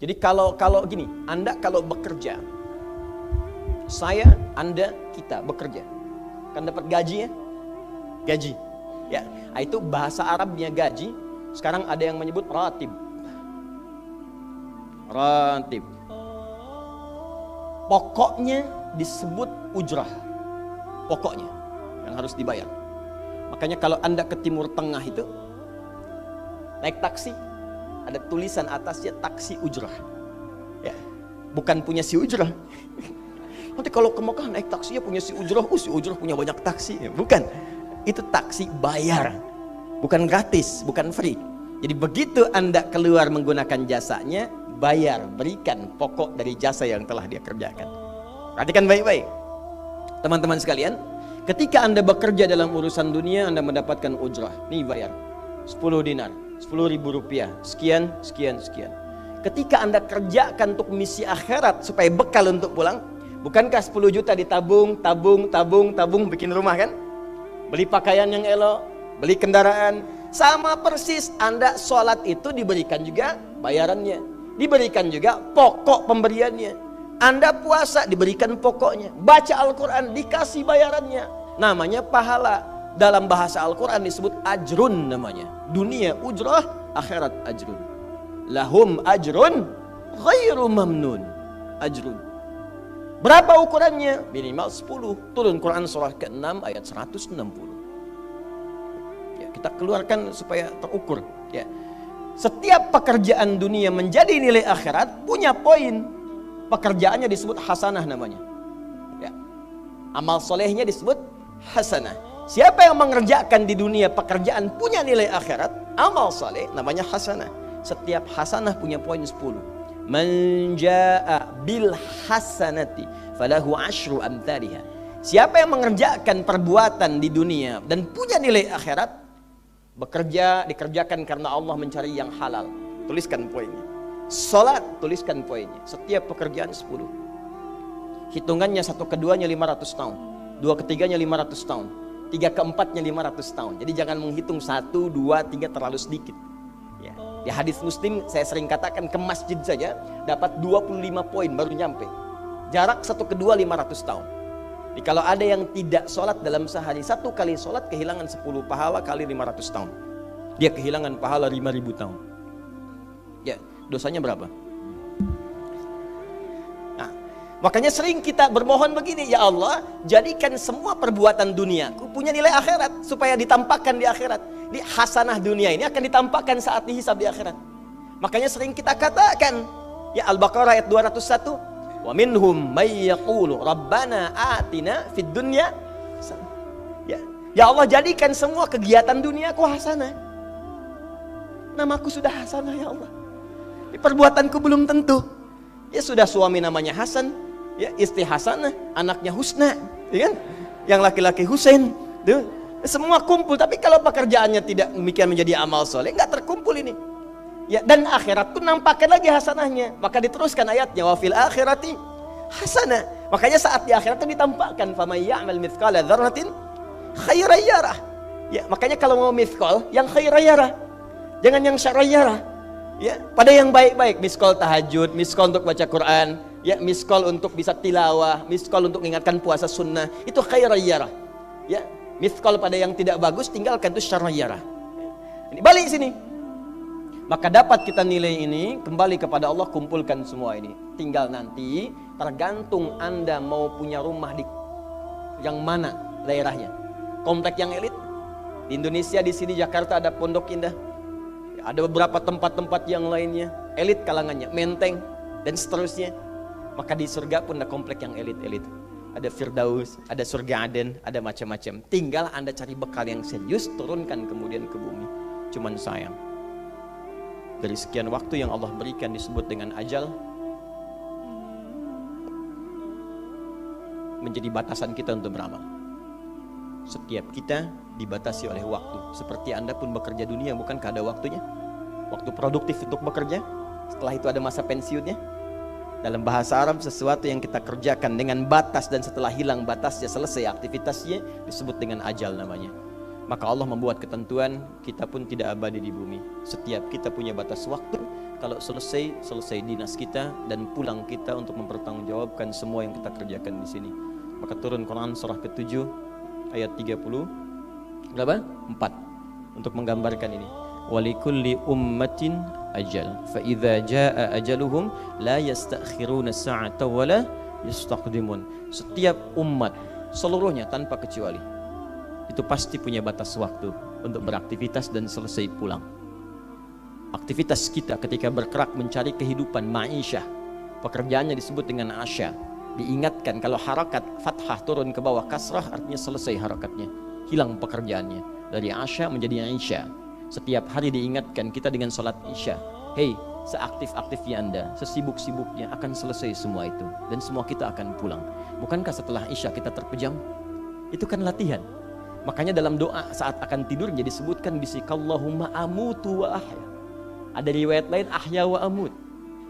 Jadi kalau gini, Anda kalau bekerja, saya, Anda, kita bekerja, kan dapat gaji ya? Gaji. Ya, itu bahasa Arabnya gaji. Sekarang ada yang menyebut ratib. Ratib. Pokoknya disebut ujrah. Pokoknya yang harus dibayar. Makanya kalau Anda ke Timur Tengah itu naik taksi, ada tulisan atasnya taksi ujrah. Ya, bukan punya si ujrah. Nanti kalau ke Mekah naik taksinya punya si ujrah, si ujrah punya banyak taksi. Ya, bukan. Itu taksi bayar, bukan gratis, bukan free. Jadi begitu Anda keluar menggunakan jasanya, bayar, berikan pokok dari jasa yang telah dia kerjakan. Perhatikan baik-baik, teman-teman sekalian. Ketika Anda bekerja dalam urusan dunia, Anda mendapatkan ujrah. Nih bayar 10 dinar, 10.000 rupiah, sekian, sekian, sekian. Ketika Anda kerjakan untuk misi akhirat supaya bekal untuk pulang, bukankah 10 juta ditabung, tabung, bikin rumah kan? Beli pakaian yang elok, beli kendaraan. Sama persis Anda sholat itu diberikan juga bayarannya, diberikan juga pokok pemberiannya. Anda puasa diberikan pokoknya, baca Al-Quran dikasih bayarannya. Namanya pahala. Dalam bahasa Al-Quran disebut ajrun namanya. Dunia ujrah, akhirat ajrun. Lahum ajrun ghairu mamnun. Ajrun. Berapa ukurannya? Minimal 10. Turun Quran surah ke-6 ayat 160. Ya, kita keluarkan supaya terukur. Ya. Setiap pekerjaan dunia menjadi nilai akhirat punya poin. Pekerjaannya disebut hasanah namanya. Ya. Amal solehnya disebut hasanah. Siapa yang mengerjakan di dunia pekerjaan punya nilai akhirat, amal soleh namanya hasanah. Setiap hasanah punya poin 10. Man jaa bil hasanati falahu asyru amthaliha. Siapa yang mengerjakan perbuatan di dunia dan punya nilai akhirat, bekerja dikerjakan karena Allah mencari yang halal. Tuliskan poinnya. Salat, tuliskan poinnya. Setiap pekerjaan 10. Hitungannya 1 keduanya 500 tahun, 2 ketiganya 500 tahun, 3 keempatnya 500 tahun. Jadi jangan menghitung 1, 2, 3 terlalu sedikit. Di hadis Muslim saya sering katakan ke masjid saja dapat 25 poin baru nyampe. Jarak 1 kedua 500 tahun. Jadi kalau ada yang tidak sholat dalam sehari, 1 kali sholat kehilangan 10 pahala kali 500 tahun. Dia kehilangan pahala 5.000 tahun. Ya, dosanya berapa? Nah, makanya sering kita bermohon begini, ya Allah, jadikan semua perbuatan duniaku punya nilai akhirat supaya ditampakkan di akhirat. Di hasanah dunia ini akan ditampakkan saat dihisab di akhirat. Makanya sering kita katakan, ya Al-Baqarah ayat 201, wa minhum may yaqulu rabbana atina fid dunya. Ya Allah, jadikan semua kegiatan duniaku hasanah. Namaku sudah hasanah ya Allah. Perbuatanku belum tentu. Ya sudah suami namanya Hasan, ya istri hasanah, anaknya Husna, ya kan? Yang laki-laki Husain, tuh. Semua kumpul, tapi kalau pekerjaannya tidak demikian menjadi amal soleh, nggak terkumpul ini. Ya, dan akhirat pun nampakkan lagi hasanahnya. Maka diteruskan ayatnya, wa fil akhirati hasanah. Makanya saat di akhirat itu ditampakkan, famay ya'mal mithqala dzarratin khairan yarah. Ya, makanya kalau mau mithqal, yang khairan yarah. Jangan yang syarran yarah. Ya, pada yang baik-baik, miskol tahajud, miskol untuk baca Quran, ya, miskol untuk bisa tilawah, miskol untuk mengingatkan puasa sunnah, itu khairan yarah. Ya, miskol pada yang tidak bagus tinggalkan, itu syarran yarah. Ini balik sini. Maka dapat kita nilai ini kembali kepada Allah, kumpulkan semua ini. Tinggal nanti tergantung Anda mau punya rumah di yang mana daerahnya. Komplek yang elit di Indonesia, di sini Jakarta ada Pondok Indah. Ada beberapa tempat-tempat yang lainnya, elit kalangannya, Menteng dan seterusnya. Maka di surga pun ada komplek yang elit-elit. Ada Firdaus, ada surga Aden, ada macam-macam. Tinggal Anda cari bekal yang serius, turunkan kemudian ke bumi. Cuman sayang, dari sekian waktu yang Allah berikan disebut dengan ajal, menjadi batasan kita untuk beramal. Setiap kita dibatasi oleh waktu. Seperti Anda pun bekerja dunia, bukankah ada waktunya? Waktu produktif untuk bekerja, setelah itu ada masa pensiunnya. Dalam bahasa Arab, sesuatu yang kita kerjakan dengan batas dan setelah hilang batasnya, selesai aktivitasnya, disebut dengan ajal namanya. Maka Allah membuat ketentuan, kita pun tidak abadi di bumi. Setiap kita punya batas waktu. kalau selesai dinas kita dan pulang kita untuk mempertanggungjawabkan semua yang kita kerjakan di sini. Maka turun Quran surah ke-7 ayat 30 berapa? 4 untuk menggambarkan ini. Walikulli ummatin ajal fa idza jaa ajaluhum la yastakhiruna sa'atan wa la yastaqdimun. Setiap umat seluruhnya tanpa kecuali itu pasti punya batas waktu untuk beraktivitas dan selesai pulang. Aktivitas kita ketika bergerak mencari kehidupan ma'isyah, pekerjaannya disebut dengan asya. Diingatkan kalau harakat fathah turun ke bawah kasrah artinya selesai harakatnya, hilang pekerjaannya. Dari asya menjadi isya. Setiap hari diingatkan kita dengan sholat isya. Hei, seaktif-aktifnya Anda, sesibuk-sibuknya akan selesai semua itu. Dan semua kita akan pulang. Bukankah setelah isya kita terpejam? Itu kan latihan. Makanya dalam doa saat akan tidur jadi disebutkan bisikallahumma amutu wa ahya. Ada riwayat lain ahya wa amut.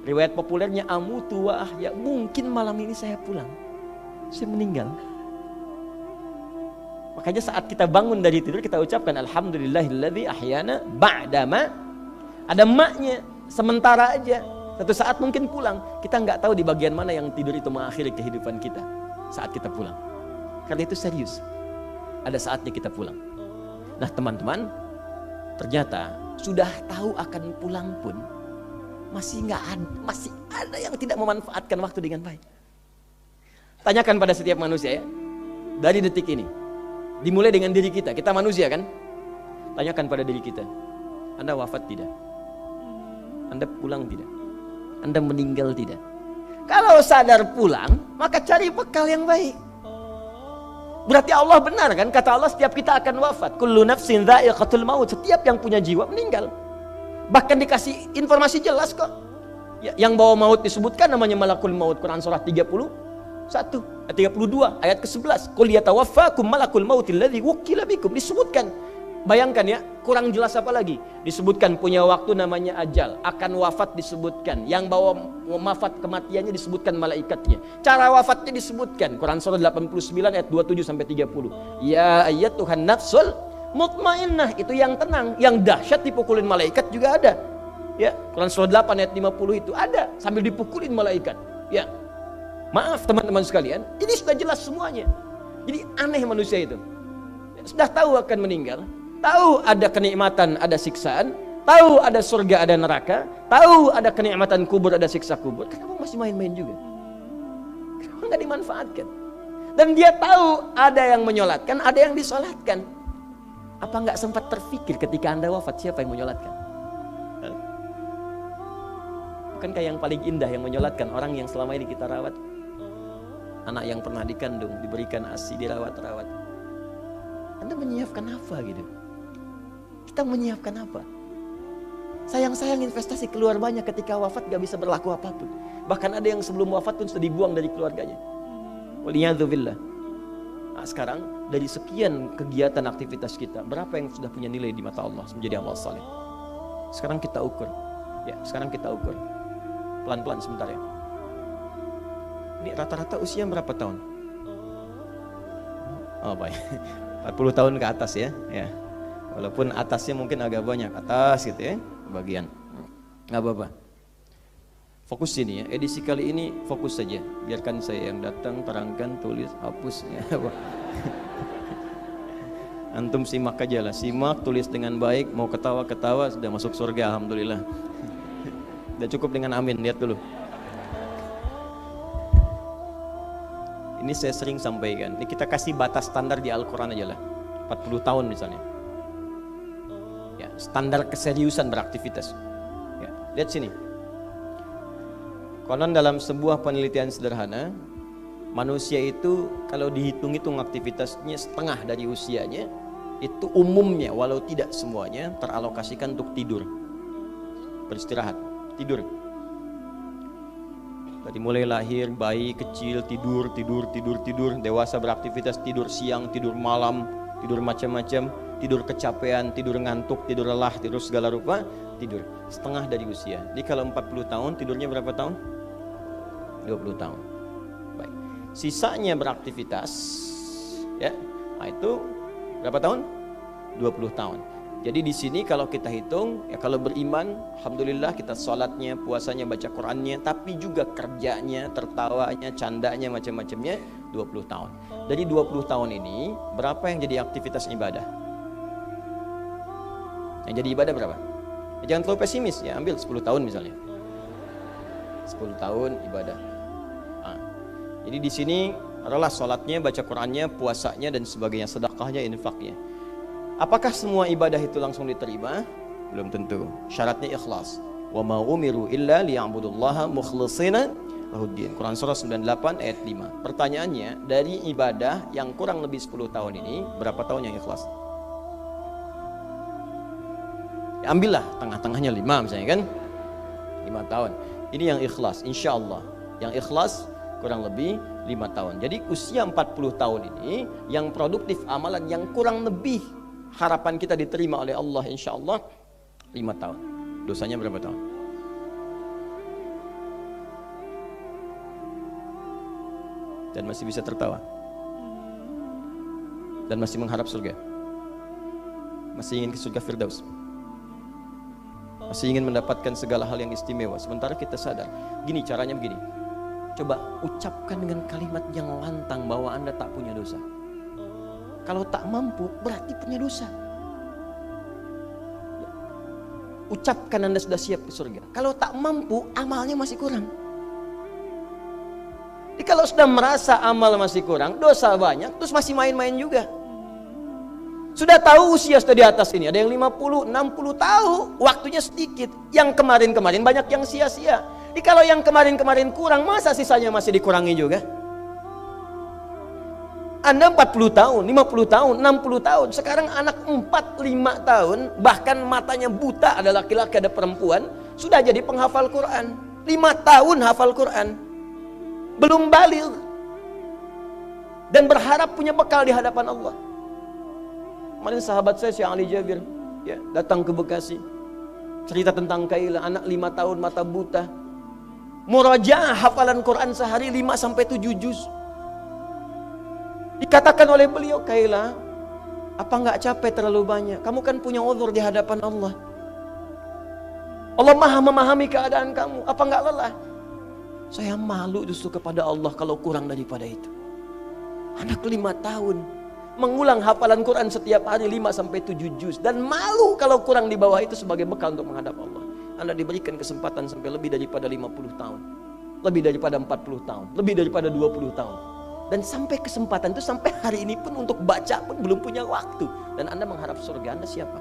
Riwayat populernya amutu wa ahya. Mungkin malam ini saya pulang, saya meninggal. Makanya saat kita bangun dari tidur kita ucapkan alhamdulillahilladzi ahyana ba'dama. Ada maknya, sementara aja. Satu saat mungkin pulang. Kita nggak tahu di bagian mana yang tidur itu mengakhiri kehidupan kita saat kita pulang. Karena itu serius. Ada saatnya kita pulang. Nah teman-teman, ternyata sudah tahu akan pulang pun masih ada yang tidak memanfaatkan waktu dengan baik. Tanyakan pada setiap manusia ya, dari detik ini, dimulai dengan diri kita. Kita manusia kan? Tanyakan pada diri kita, Anda wafat tidak? Anda pulang tidak? Anda meninggal tidak? Kalau sadar pulang, maka cari bekal yang baik. Berarti Allah benar kan? Kata Allah setiap kita akan wafat. Kullu nafsin dha'iqatul maut. Setiap yang punya jiwa meninggal. Bahkan dikasih informasi jelas kok. Yang bawa maut disebutkan namanya malakul maut. Quran surah 32 ayat ke-11. Qul yatawaffakum malakul mautil ladzi wukkila bikum. Disebutkan. Bayangkan ya, kurang jelas apa lagi? Disebutkan punya waktu namanya ajal, akan wafat disebutkan, yang bawa wafat kematiannya disebutkan malaikatnya. Cara wafatnya disebutkan, Quran surah 89 ayat 27 sampai 30. Ya ayyatuhan nafsul mutmainnah, itu yang tenang, yang dahsyat dipukulin malaikat juga ada. Ya, Quran surah 8 ayat 50 itu ada sambil dipukulin malaikat. Ya. Maaf teman-teman sekalian, ini sudah jelas semuanya. Jadi aneh manusia itu. Sudah tahu akan meninggal, tahu ada kenikmatan, ada siksaan, tahu ada surga, ada neraka, tahu ada kenikmatan kubur, ada siksa kubur. Kenapa masih main-main juga? Kenapa nggak dimanfaatkan? Dan dia tahu ada yang menyolatkan, ada yang disolatkan. Apa nggak sempat terfikir ketika Anda wafat siapa yang menyolatkan? Bukankah yang paling indah yang menyolatkan orang yang selama ini kita rawat? Anak yang pernah dikandung, diberikan ASI, dirawat-rawat. Anda menyiapkan apa gitu? Kita menyiapkan apa? Sayang-sayang investasi keluar banyak ketika wafat gak bisa berlaku apapun. Bahkan ada yang sebelum wafat pun sudah dibuang dari keluarganya. Waliyadzubillah. Nah, sekarang dari sekian kegiatan aktivitas kita, berapa yang sudah punya nilai di mata Allah menjadi amal saleh? Sekarang kita ukur. Ya, sekarang kita ukur. Pelan-pelan sebentar ya. Ini rata-rata usia berapa tahun? Oh baik. 40 tahun ke atas ya. Ya. Walaupun atasnya mungkin agak banyak, atas gitu ya, bagian. Nggak apa-apa. Fokus sini ya, edisi kali ini fokus saja. Biarkan saya yang datang, terangkan, tulis, hapus. Ya. Antum simak aja lah, simak, tulis dengan baik, mau ketawa-ketawa, sudah masuk surga, alhamdulillah. Udah cukup dengan amin, lihat dulu. Ini saya sering sampaikan, ini kita kasih batas standar di Al-Quran aja lah, 40 tahun misalnya. Ya, standar keseriusan beraktivitas. Ya, lihat sini. Konon dalam sebuah penelitian sederhana, manusia itu kalau dihitung-hitung aktivitasnya setengah dari usianya, itu umumnya walau tidak semuanya teralokasikan untuk tidur, beristirahat, tidur. Dari mulai lahir, bayi kecil tidur, dewasa beraktivitas tidur siang, tidur malam, tidur macam-macam, tidur kecapean, tidur ngantuk, tidur lelah, tidur segala rupa, tidur setengah dari usia. Jadi kalau 40 tahun tidurnya berapa tahun? 20 tahun. Baik. Sisanya beraktivitas ya. Nah, itu berapa tahun? 20 tahun. Jadi di sini kalau kita hitung, ya kalau beriman, alhamdulillah kita sholatnya, puasanya, baca Qurannya, tapi juga kerjanya, tertawanya, candanya, macam-macamnya 20 tahun. Dari 20 tahun ini, berapa yang jadi aktivitas ibadah? Yang jadi ibadah berapa? Ya, jangan terlalu pesimis ya, ambil 10 tahun misalnya. 10 tahun ibadah. Nah, jadi di sini adalah sholatnya, baca Qurannya, puasanya, dan sebagainya, sedekahnya, infaknya. Apakah semua ibadah itu langsung diterima? Belum tentu. Syaratnya ikhlas. Wa ma umiru illa liya'budullaha mukhlishina lahuddin. Quran surah 98 ayat 5. Pertanyaannya, dari ibadah yang kurang lebih 10 tahun ini, berapa tahun yang ikhlas? Ya, ambillah tengah-tengahnya 5 misalnya kan. 5 tahun. Ini yang ikhlas, insya Allah. Yang ikhlas kurang lebih 5 tahun. Jadi usia 40 tahun ini yang produktif amalan yang kurang lebih harapan kita diterima oleh Allah insya Allah 5 tahun. Dosanya berapa tahun? Dan masih bisa tertawa. Dan masih mengharap surga. Masih ingin ke surga Firdaus. Masih ingin mendapatkan segala hal yang istimewa. Sementara kita sadar, gini caranya begini. Coba ucapkan dengan kalimat yang lantang bahwa Anda tak punya dosa. Kalau tak mampu, berarti punya dosa. Ucapkan Anda sudah siap ke surga. Kalau tak mampu, amalnya masih kurang. Jadi kalau sudah merasa amal masih kurang, dosa banyak, terus masih main-main juga. Sudah tahu usia sudah di atas ini, ada yang 50, 60 tahu, waktunya sedikit. Yang kemarin-kemarin banyak yang sia-sia. Jadi kalau yang kemarin-kemarin kurang, masa sisanya masih dikurangi juga? Anda 40 tahun, 50 tahun, 60 tahun. Sekarang anak 4, 5 tahun, bahkan matanya buta, ada laki-laki, ada perempuan, sudah jadi penghafal Quran. 5 tahun hafal Quran. Belum baligh. Dan berharap punya bekal di hadapan Allah. Kemarin sahabat saya, Syekh Ali Jabir, ya, datang ke Bekasi. Cerita tentang Kaila, anak 5 tahun, mata buta. Murajaah hafalan Quran sehari 5-7 juz. Dikatakan oleh beliau, Kaila, apa enggak capek terlalu banyak? Kamu kan punya uzur di hadapan Allah. Allah maha memahami keadaan kamu. Apa enggak lelah? Saya malu justru kepada Allah kalau kurang daripada itu. Anak 5 tahun mengulang hafalan Quran setiap hari 5-7 juz. Dan malu kalau kurang di bawah itu sebagai bekal untuk menghadap Allah. Anda diberikan kesempatan sampai lebih daripada 50 tahun. Lebih daripada 40 tahun. Lebih daripada 20 tahun. Dan sampai kesempatan itu sampai hari ini pun untuk baca pun belum punya waktu. Dan Anda mengharap surga, Anda siapa?